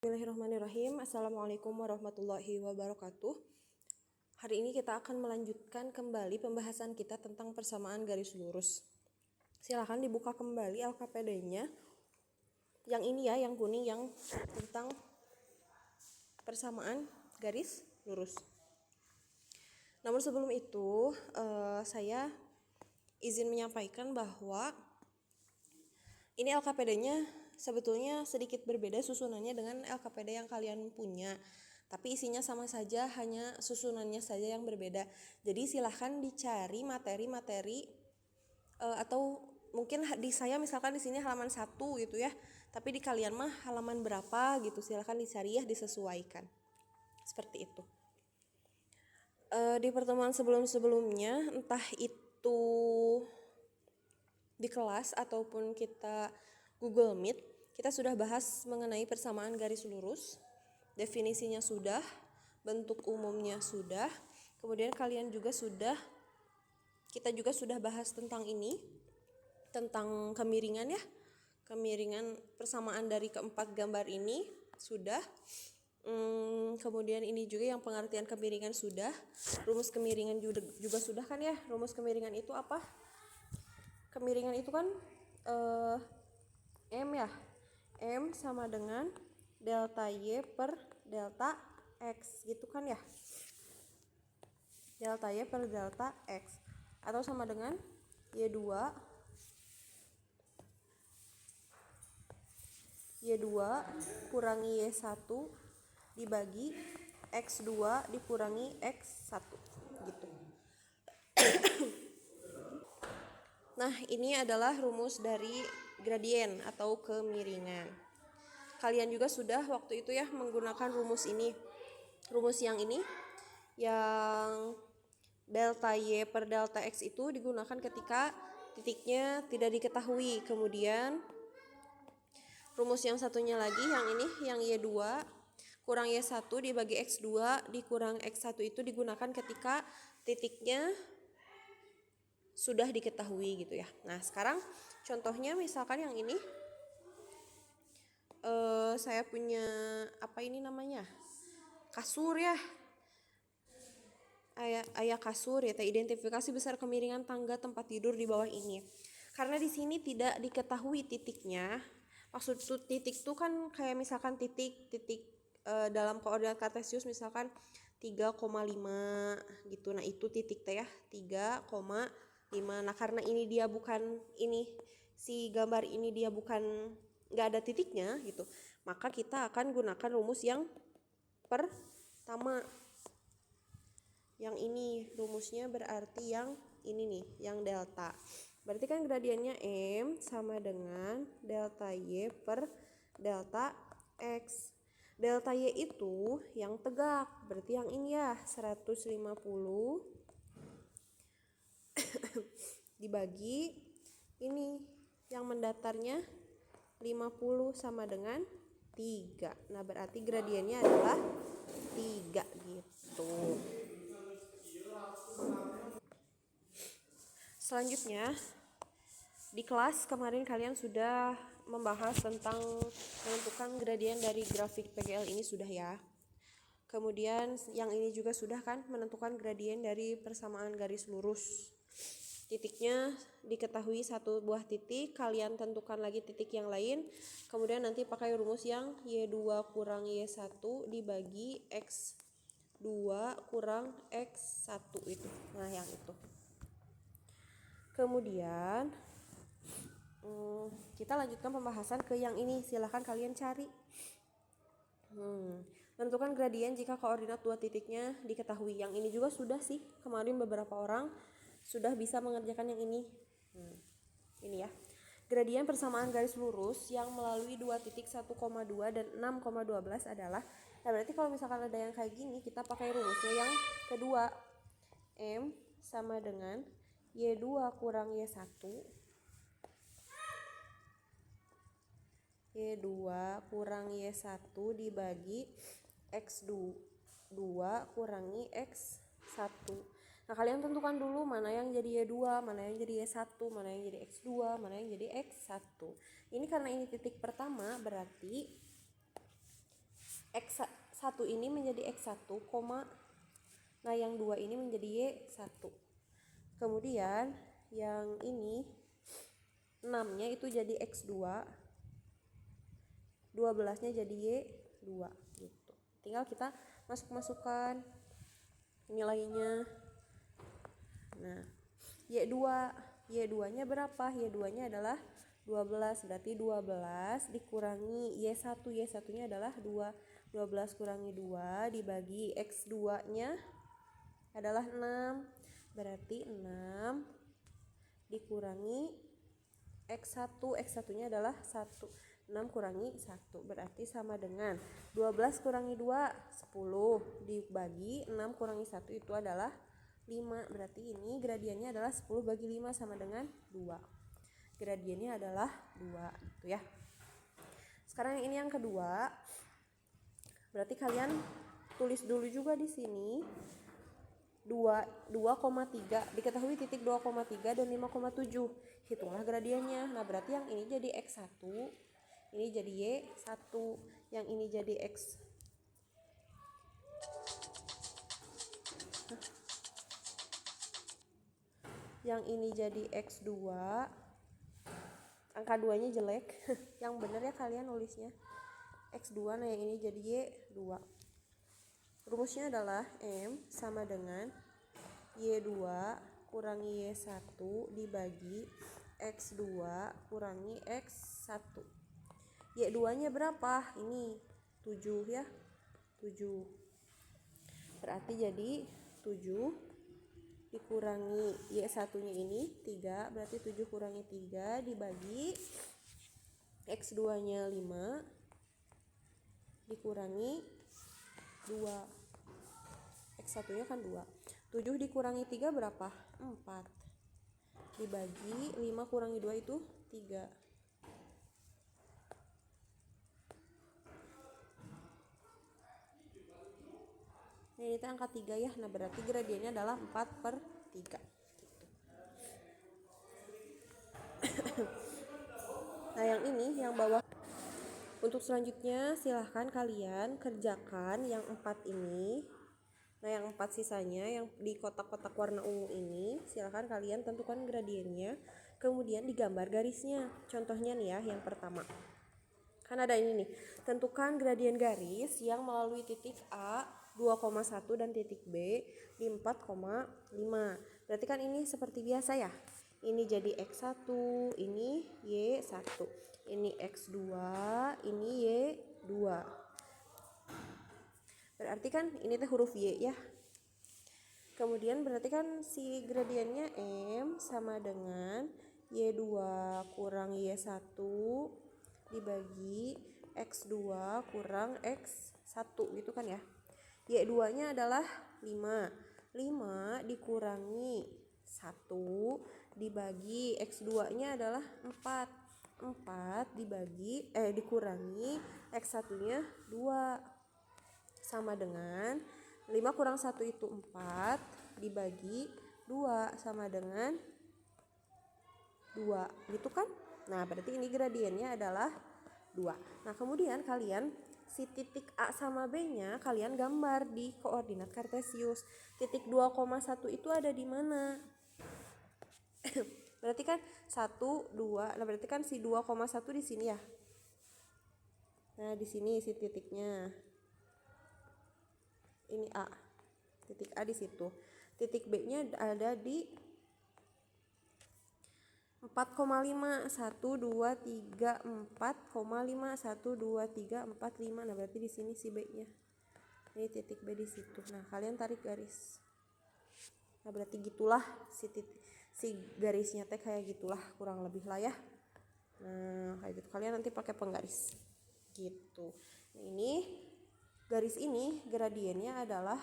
Bismillahirrahmanirrahim. Assalamualaikum warahmatullahi wabarakatuh. Hari ini kita akan melanjutkan kembali pembahasan kita tentang persamaan garis lurus. Silakan dibuka kembali LKPD-nya. Yang ini ya, yang kuning, yang tentang persamaan garis lurus. Namun sebelum itu, saya izin menyampaikan bahwa ini LKPD-nya sebetulnya sedikit berbeda susunannya dengan LKPD yang kalian punya. Tapi isinya sama saja, hanya susunannya saja yang berbeda. Jadi silahkan dicari materi-materi atau mungkin di saya misalkan di sini halaman 1 gitu ya. Tapi di kalian mah halaman berapa gitu, silahkan dicari ya, disesuaikan. Seperti itu. Di pertemuan sebelum-sebelumnya, entah itu di kelas ataupun kita Google Meet, kita sudah bahas mengenai persamaan garis lurus. Definisinya sudah, bentuk umumnya sudah, kemudian kita juga sudah bahas tentang ini, tentang kemiringan ya, kemiringan persamaan dari keempat gambar ini sudah. Kemudian ini juga yang pengertian kemiringan sudah, rumus kemiringan juga sudah kan ya. Rumus kemiringan itu apa? Kemiringan itu kan M ya, M sama dengan delta Y per delta X gitu kan ya, delta Y per delta X, atau sama dengan Y2 kurangi Y1 dibagi X2 dikurangi X1 gitu. Nah, ini adalah rumus dari gradien atau kemiringan. Kalian juga sudah waktu itu ya menggunakan rumus ini. Rumus yang ini, yang delta Y per delta X itu digunakan ketika titiknya tidak diketahui. Kemudian rumus yang satunya lagi, yang ini, yang Y2 kurang Y1 dibagi X2 dikurang X1 itu digunakan ketika titiknya sudah diketahui gitu ya. Nah, sekarang contohnya misalkan yang ini, saya punya apa ini namanya, kasur ya, ayah kasur ya, identifikasi besar kemiringan tangga tempat tidur di bawah ini. Karena di sini tidak diketahui titiknya, maksud titik itu kan kayak misalkan titik dalam koordinat kartesius misalkan 3,5 gitu. Nah, itu titik teh ya, 3,5. Nah, karena ini dia bukan, ini si gambar ini dia bukan, nggak ada titiknya gitu, maka kita akan gunakan rumus yang pertama. Yang ini rumusnya berarti yang ini nih, yang delta. Berarti kan gradiennya M sama dengan delta Y per delta X. Delta Y itu yang tegak, berarti yang ini ya, 150 dibagi ini yang mendatarnya 50 sama dengan 3. Nah, berarti gradiennya adalah 3 gitu. Selanjutnya, di kelas kemarin kalian sudah membahas tentang menentukan gradien dari grafik PGL ini sudah ya. Kemudian yang ini juga sudah kan, menentukan gradien dari persamaan garis lurus. Titiknya diketahui satu buah titik, kalian tentukan lagi titik yang lain, kemudian nanti pakai rumus yang Y2 kurang Y1 dibagi X2 kurang X1 itu. Nah, yang itu. Kemudian kita lanjutkan pembahasan ke yang ini, silahkan kalian cari. Tentukan gradien jika koordinat dua titiknya diketahui. Yang ini juga sudah sih, kemarin beberapa orang sudah bisa mengerjakan yang ini. Ini ya, gradien persamaan garis lurus yang melalui dua titik 1,2 dan 6,12 adalah, nah berarti kalau misalkan ada yang kayak gini, kita pakai rumusnya yang kedua. M sama dengan Y2 kurang Y1 kurang Y1 dibagi X2 kurangi X1. Nah, kalian tentukan dulu mana yang jadi Y2, mana yang jadi Y1, mana yang jadi X2, mana yang jadi X1. Ini karena ini titik pertama, berarti X1 ini menjadi X1, nah yang 2 ini menjadi Y1. Kemudian yang ini 6-nya itu jadi X2, 12-nya jadi Y2 gitu. Tinggal kita masukkan nilainya. Nah, Y2-nya berapa? Y2-nya adalah 12, berarti 12 dikurangi Y1, Y1-nya adalah 2. 12 kurangi 2 dibagi X2-nya adalah 6, berarti 6 dikurangi X1, X1-nya adalah 1. 6 kurangi 1 berarti sama dengan 12 kurangi 2, 10 dibagi 6 kurangi 1 itu adalah 5. Berarti ini gradiennya adalah 10 bagi 5 sama dengan 2. Gradiennya adalah 2 gitu ya. Sekarang ini yang kedua. Berarti kalian tulis dulu juga di sini 2,3 diketahui titik 2,3 dan 5,7. Hitunglah gradiennya. Nah, berarti yang ini jadi X1, ini jadi Y1, yang ini jadi yang ini jadi X2. Angka 2-nya jelek. Yang benar ya kalian nulisnya X2, nah yang ini jadi Y2. Rumusnya adalah M sama dengan Y2 kurangi Y1 dibagi X2 kurangi X1. Y2-nya berapa? Ini 7 ya. 7. Berarti jadi 7 dikurangi Y1-nya ini 3, berarti 7 kurangi 3 dibagi X2-nya 5 dikurangi 2. X1-nya kan 2. 7 dikurangi 3 berapa? 4. Dibagi 5 kurangi 2 itu 3. Nah, ini angka 3 ya. Nah, berarti gradiennya adalah 4/3. Nah, yang ini yang bawah. Untuk selanjutnya silahkan kalian kerjakan yang 4 ini. Nah, yang 4 sisanya yang di kotak-kotak warna ungu ini silahkan kalian tentukan gradiennya, kemudian digambar garisnya. Contohnya nih ya, yang pertama kan ada ini nih, tentukan gradien garis yang melalui titik A 2,1 dan titik B di 4,5. Berarti kan ini seperti biasa ya, ini jadi X1, ini Y1, ini X2, ini Y2. Berarti kan ini teh huruf Y ya. Kemudian berarti kan si gradiennya M sama dengan Y2 kurang Y1 dibagi X2 kurang X1 gitu kan ya. Y2-nya adalah 5. 5 dikurangi 1 dibagi X2-nya adalah 4. 4 dikurangi X1-nya 2 sama dengan 5 kurang 1 itu 4 dibagi 2 sama dengan 2 gitu kan. Nah, berarti ini gradiennya adalah 2. Nah, kemudian kalian si titik A sama B-nya kalian gambar di koordinat kartesius. Titik 2,1 itu ada di mana? Berarti kan 1, 2. Nah, berarti kan si 2,1 di sini ya. Nah, di sini si titiknya. Ini A. Titik A di situ. Titik B-nya ada di 4,5. 1 2 3 4,5 1 2 3 4 5. Nah, berarti di sini si B-nya. Ini titik B di situ. Nah, kalian tarik garis. Nah, berarti gitulah si garisnya teh kayak gitulah kurang lebih lah ya. Nah, kayak gitu. Kalian nanti pakai penggaris. Gitu. Nah, ini garis ini gradiennya adalah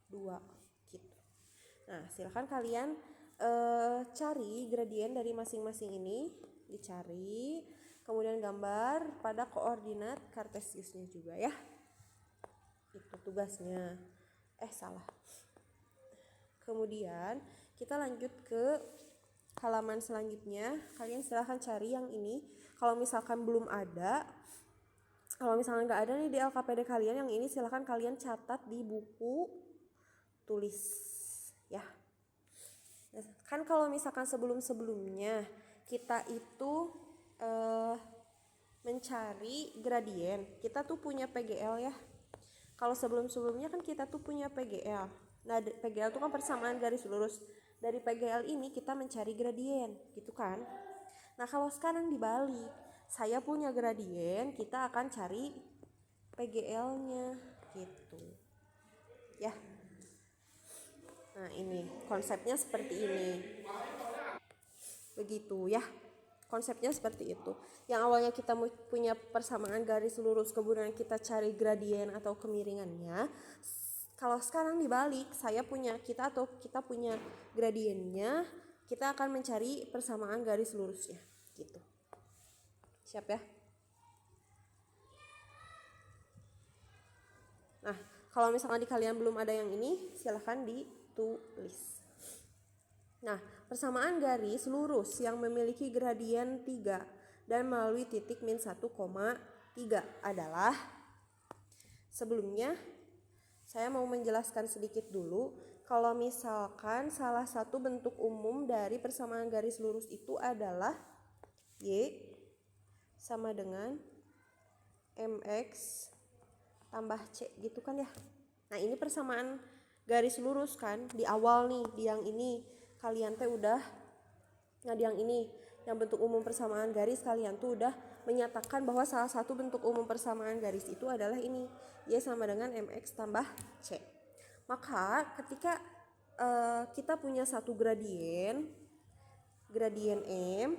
2 gitu. Nah, silakan kalian cari gradien dari masing-masing ini, dicari, kemudian gambar pada koordinat kartesiusnya juga ya. Itu tugasnya. Salah. Kemudian kita lanjut ke halaman selanjutnya. Kalian silahkan cari yang ini. Kalau misalkan belum ada Kalau misalnya nggak ada nih di LKPD kalian yang ini, silahkan kalian catat di buku tulis ya. Kan kalau misalkan sebelum-sebelumnya kita itu mencari gradien, kita tuh punya PGL ya. Kalau sebelum-sebelumnya kan kita tuh punya PGL. Nah, PGL itu kan persamaan garis lurus. Dari PGL ini kita mencari gradien, gitu kan? Nah, kalau sekarang dibalik, saya punya gradien, kita akan cari PGL-nya, gitu. Ya. Nah, ini konsepnya seperti ini. Begitu ya. Konsepnya seperti itu. Yang awalnya kita punya persamaan garis lurus, kemudian kita cari gradien atau kemiringannya. Kalau sekarang dibalik, kita punya gradiennya, kita akan mencari persamaan garis lurusnya, gitu. Siap ya? Nah, kalau misalkan di kalian belum ada yang ini, silahkan ditulis. Nah, persamaan garis lurus yang memiliki gradien 3 dan melalui titik min 1,3 adalah, sebelumnya saya mau menjelaskan sedikit dulu. Kalau misalkan salah satu bentuk umum dari persamaan garis lurus itu adalah Y sama dengan MX tambah C, gitu kan ya. Nah, ini persamaan garis lurus kan di awal nih, di yang ini kalian teh udah, nah di yang ini yang bentuk umum persamaan garis, kalian tuh udah menyatakan bahwa salah satu bentuk umum persamaan garis itu adalah ini, Y sama dengan MX tambah C. Maka ketika kita punya satu gradien M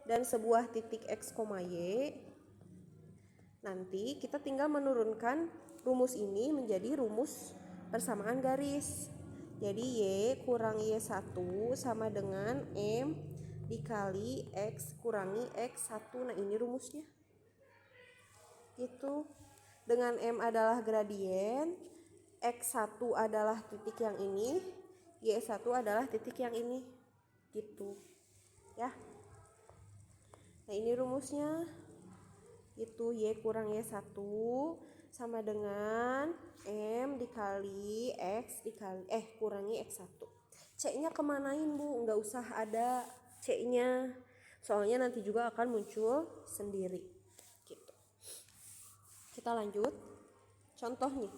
dan sebuah titik X, Y, nanti kita tinggal menurunkan rumus ini menjadi rumus persamaan garis. Jadi Y kurang Y1 sama dengan M dikali X kurangi X1. Nah, ini rumusnya. Gitu. Dengan M adalah gradien, X1 adalah titik yang ini, Y1 adalah titik yang ini. Gitu. Ya. Nah, ini rumusnya. Itu Y kurang Y1 sama dengan M dikali X dikali kurangi X1. C-nya kemanain Bu? Nggak usah ada C-nya, soalnya nanti juga akan muncul sendiri gitu. Kita lanjut. Contoh nih,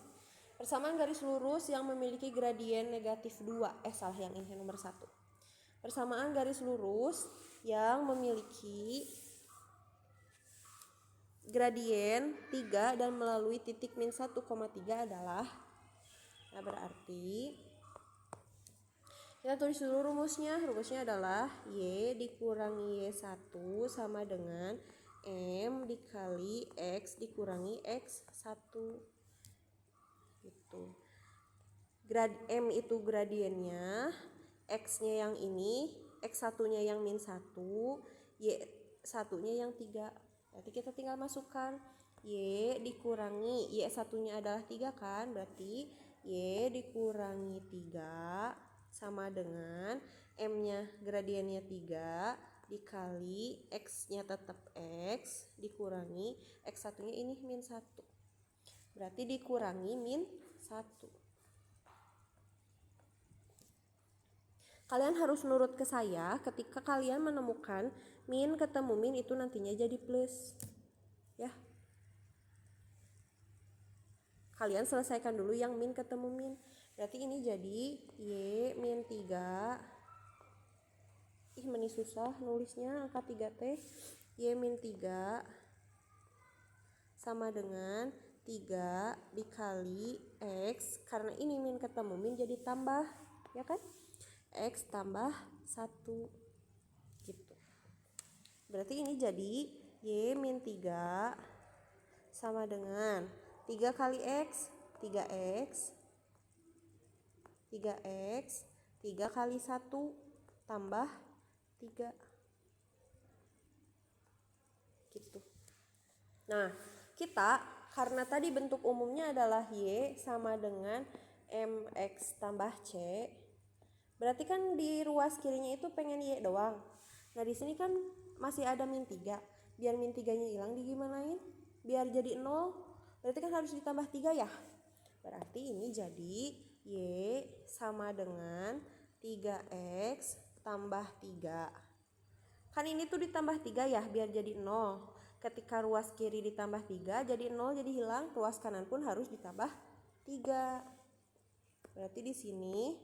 persamaan garis lurus yang memiliki gradien negatif 2. Salah, yang ini nomor 1. Persamaan garis lurus yang memiliki gradien 3 dan melalui titik min 1,3 adalah, nah berarti kita tulis dulu rumusnya. Rumusnya adalah Y dikurangi Y1 sama dengan M dikali X dikurangi X1 gitu. M itu gradiennya, X-nya yang ini, X1-nya yang min 1, Y1-nya yang 3. Berarti kita tinggal masukkan Y dikurangi, Y1-nya adalah 3 kan, berarti Y dikurangi 3 sama dengan M-nya gradiennya 3 dikali X-nya tetap X dikurangi X1-nya ini min 1. Berarti dikurangi min 1. Kalian harus nurut ke saya ketika kalian menemukan min ketemu min itu nantinya jadi plus. Ya. Kalian selesaikan dulu yang min ketemu min. Berarti ini jadi Y min 3. Meni susah nulisnya angka 3T. Y min 3 sama dengan 3 dikali X. Karena ini min ketemu min jadi tambah. Ya kan? X tambah 1 gitu. Berarti ini jadi Y min 3 sama dengan 3 kali X 3X 3 kali 1 tambah 3 gitu. Nah, kita karena tadi bentuk umumnya adalah Y sama dengan MX tambah C, berarti kan di ruas kirinya itu pengen Y doang. Nah, di sini kan masih ada min 3. Biar min 3-nya hilang digimanain? biar jadi 0 berarti kan harus ditambah 3 ya. Berarti ini jadi Y sama dengan 3X tambah 3. Kan ini tuh ditambah 3 ya biar jadi 0. Ketika ruas kiri ditambah 3 jadi 0, jadi hilang, ruas kanan pun harus ditambah 3. Berarti di sini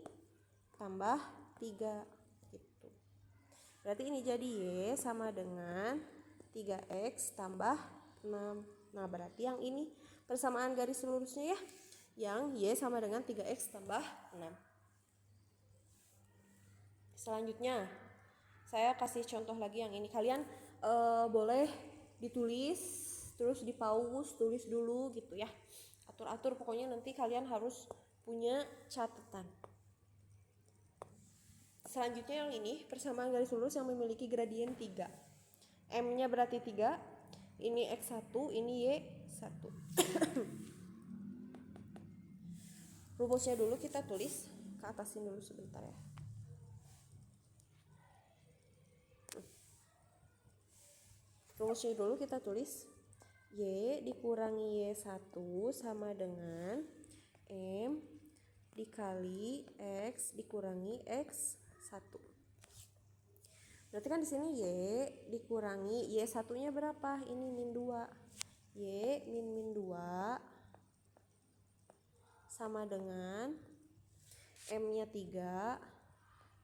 tambah 3 gitu. Berarti ini jadi Y sama dengan 3X tambah 6. Nah, berarti yang ini persamaan garis lurusnya ya. Yang Y sama dengan 3X tambah 6. Selanjutnya, saya kasih contoh lagi yang ini. Kalian boleh ditulis, terus di pause, tulis dulu gitu ya. Atur-atur, pokoknya nanti kalian harus punya catatan. Selanjutnya yang ini, persamaan garis lurus yang memiliki gradien 3. M-nya berarti 3, ini X1, ini Y1. Rumusnya dulu kita tulis, ke atasin dulu sebentar ya. Rumusnya dulu kita tulis, Y dikurangi Y1 sama dengan M dikali X dikurangi X1. Berarti kan di sini Y dikurangi Y1-nya berapa? Ini min 2. Y min 2 sama dengan M-nya 3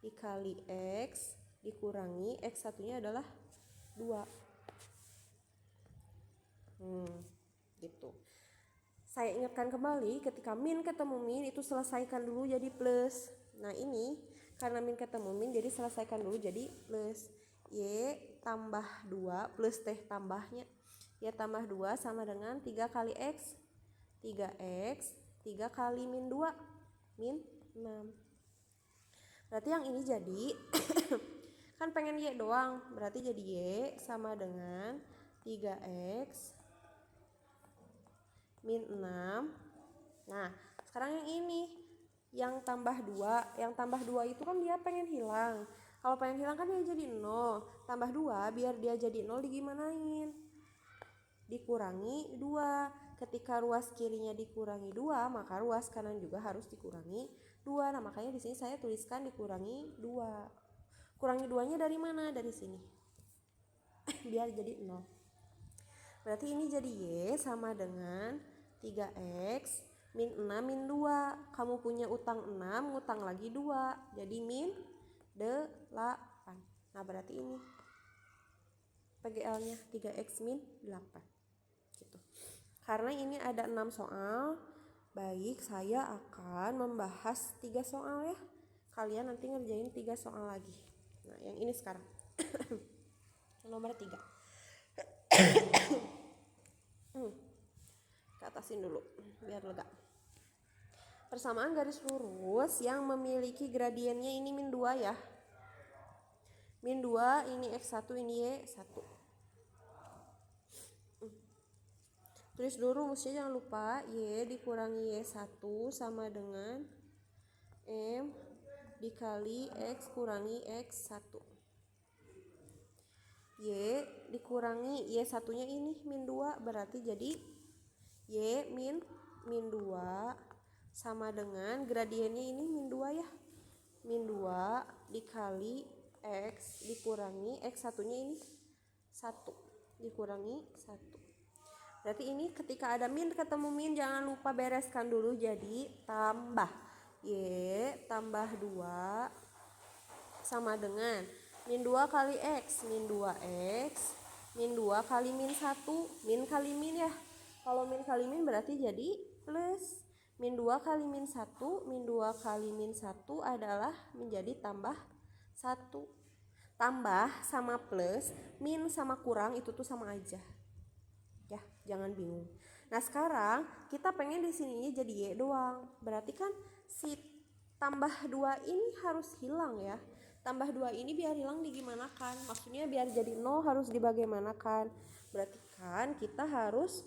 dikali X dikurangi X1-nya adalah 2. Gitu. Saya ingatkan kembali, ketika min ketemu min itu selesaikan dulu jadi plus. Nah ini karena min ketemu min jadi selesaikan dulu jadi plus. Y tambah 2 plus teh tambahnya. Y tambah 2 sama dengan 3 kali X. 3X 3 kali min 2 min 6. Berarti yang ini jadi kan pengen Y doang, berarti jadi Y sama dengan 3X min 6. Nah, sekarang yang ini yang tambah 2. Yang tambah 2 itu kan dia pengen hilang. Kalau pengen hilang kan dia jadi 0. Tambah 2 biar dia jadi 0 digimanain? Dikurangi 2. Ketika ruas kirinya dikurangi 2, maka ruas kanan juga harus dikurangi 2. Nah, makanya di sini saya tuliskan dikurangi 2. Kurangi 2-nya dari mana? Dari sini. Biar jadi 0. Berarti ini jadi Y sama dengan 3X min 6 min 2. Kamu punya utang 6, utang lagi 2. Jadi min 8. Nah, berarti ini PGL-nya 3X min 8. Gitu. Karena ini ada 6 soal, baik saya akan membahas 3 soal ya. Kalian nanti ngerjain 3 soal lagi. Nah, yang ini sekarang. Nomor 3. Atasin dulu biar lega. Persamaan garis lurus yang memiliki gradiennya ini min 2 ya. Min 2 ini X1 ini Y1. Tulis dulu rumusnya, jangan lupa. Y dikurangi Y1 sama dengan M dikali X kurangi X1. Y dikurangi Y1-nya ini min 2 berarti jadi Y min 2 sama dengan gradiennya ini min 2 ya. Min 2 dikali X dikurangi X1-nya ini 1 dikurangi 1. Berarti ini ketika ada min ketemu min jangan lupa bereskan dulu jadi tambah. Y tambah 2 sama dengan min 2 kali X min 2X min 2 kali min 1 min kali min ya. Kalau min kali min berarti jadi plus. Min 2 kali min 1, min 2 kali min 1 adalah menjadi tambah 1. Tambah sama plus, min sama kurang itu tuh sama aja. Ya, jangan bingung. Nah, sekarang kita pengen di sininya jadi Y doang. Berarti kan si tambah 2 ini harus hilang ya. Tambah 2 ini biar hilang digimanakan? Maksudnya biar jadi 0 harus dibagaimanakan? Berarti kan kita harus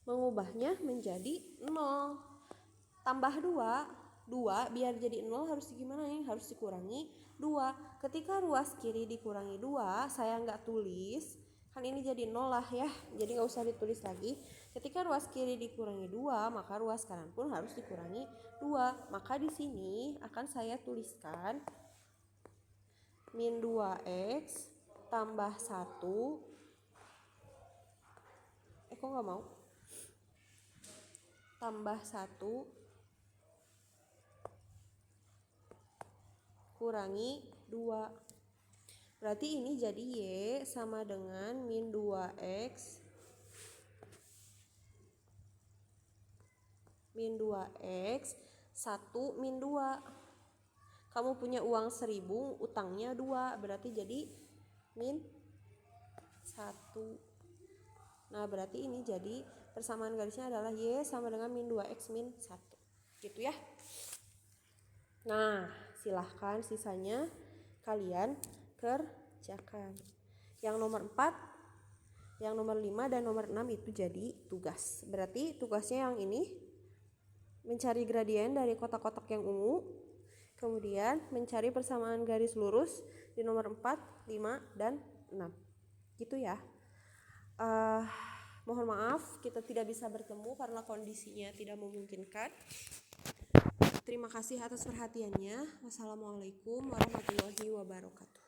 mengubahnya menjadi 0. Tambah 2 biar jadi 0 harus gimana ya? Harus dikurangi 2. Ketika ruas kiri dikurangi 2, saya nggak tulis Kan ini jadi 0 lah ya, jadi nggak usah ditulis lagi. Ketika ruas kiri dikurangi 2, maka ruas kanan pun harus dikurangi 2. Maka di sini akan saya tuliskan min 2x tambah 1. Kok nggak mau? Tambah 1 kurangi 2. Berarti ini jadi Y sama dengan min 2x min 2x 1 min 2. Kamu punya uang 1000, utangnya 2, berarti jadi min 1. Nah, berarti ini jadi persamaan garisnya adalah Y sama dengan min 2x min 1. Gitu ya. Nah, silahkan sisanya kalian kerjakan. Yang nomor 4, yang nomor 5, dan nomor 6 itu jadi tugas. Berarti tugasnya yang ini mencari gradien dari kotak-kotak yang ungu, kemudian mencari persamaan garis lurus di nomor 4, 5, dan 6. Gitu ya. Mohon maaf kita tidak bisa bertemu karena kondisinya tidak memungkinkan. Terima kasih atas perhatiannya. Wassalamualaikum warahmatullahi wabarakatuh.